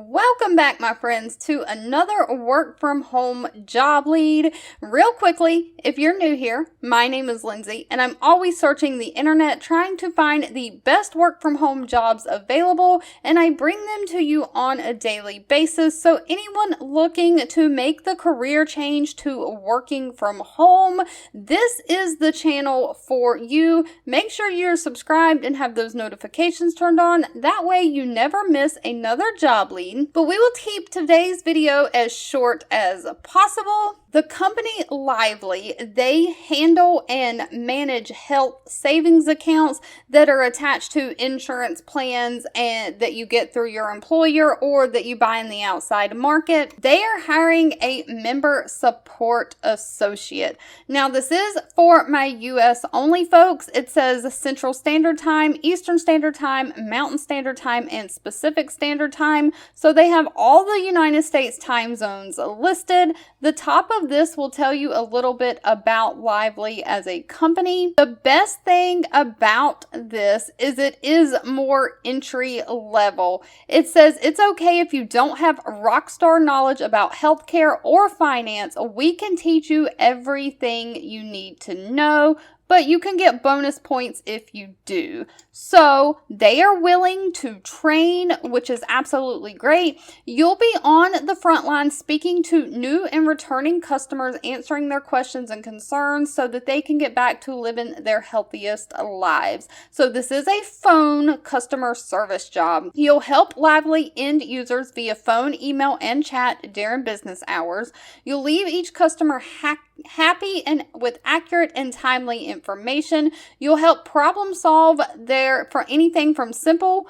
Welcome back, my friends, to another work from home job lead. Real quickly, if you're new here, my name is Lindsay, and I'm always searching the internet trying to find the best work from home jobs available, and I bring them to you on a daily basis. So anyone looking to make the career change to working from home, this is the channel for you. Make sure you're subscribed and have those notifications turned on. That way you never miss another job lead. But we will keep today's video as short as possible. The company Lively, they handle and manage health savings accounts that are attached to insurance plans and that you get through your employer or that you buy in the outside market. They are hiring a member support associate. Now, this is for my US only folks. It says Central Standard Time, Eastern Standard Time, Mountain Standard Time, and Pacific Standard Time. So they have all the United States time zones listed. The top of this will tell you a little bit about Lively as a company. The best thing about this is it is more entry level. It says it's okay if you don't have rock star knowledge about healthcare or finance. We can teach you everything you need to know, but you can get bonus points if you do. So they are willing to train, which is absolutely great. You'll be on the front line speaking to new and returning customers, answering their questions and concerns so that they can get back to living their healthiest lives. So this is a phone customer service job. You'll help Lively end users via phone, email, and chat during business hours. You'll leave each customer happy and with accurate and timely information. You'll help problem solve for anything from simple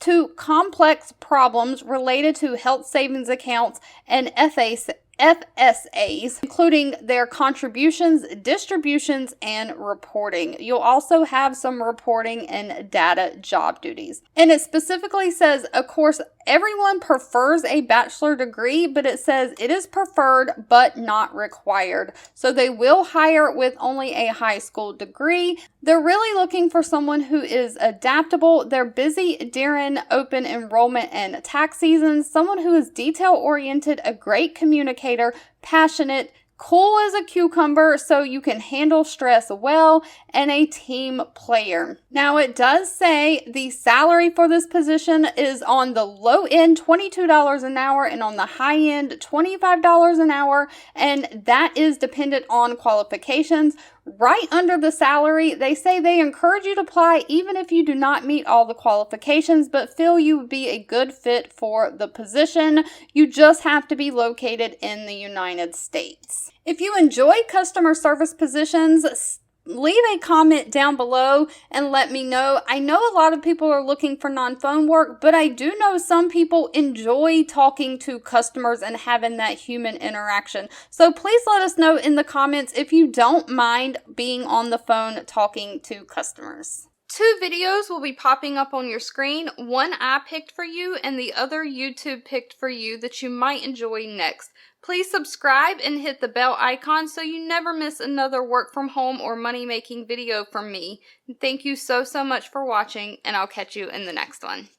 to complex problems related to health savings accounts and FSAs, including their contributions, distributions, and reporting. You'll also have some reporting and data job duties. And it specifically says, of course, everyone prefers a bachelor degree, but it says it is preferred but not required. So they will hire with only a high school degree. They're really looking for someone who is adaptable. They're busy during open enrollment and tax season. Someone who is detail-oriented, a great communicator, passionate, cool as a cucumber so you can handle stress well, and a team player. Now, it does say the salary for this position is on the low end $22 an hour and on the high end $25 an hour, and that is dependent on qualifications. Right under the salary, they say they encourage you to apply even if you do not meet all the qualifications, but feel you would be a good fit for the position. You just have to be located in the United States. If you enjoy customer service positions, leave a comment down below and let me know. I know a lot of people are looking for non-phone work, but I do know some people enjoy talking to customers and having that human interaction. So please let us know in the comments if you don't mind being on the phone talking to customers. Two videos will be popping up on your screen. One I picked for you and the other YouTube picked for you that you might enjoy next. Please subscribe and hit the bell icon so you never miss another work from home or money making video from me. Thank you so much for watching, and I'll catch you in the next one.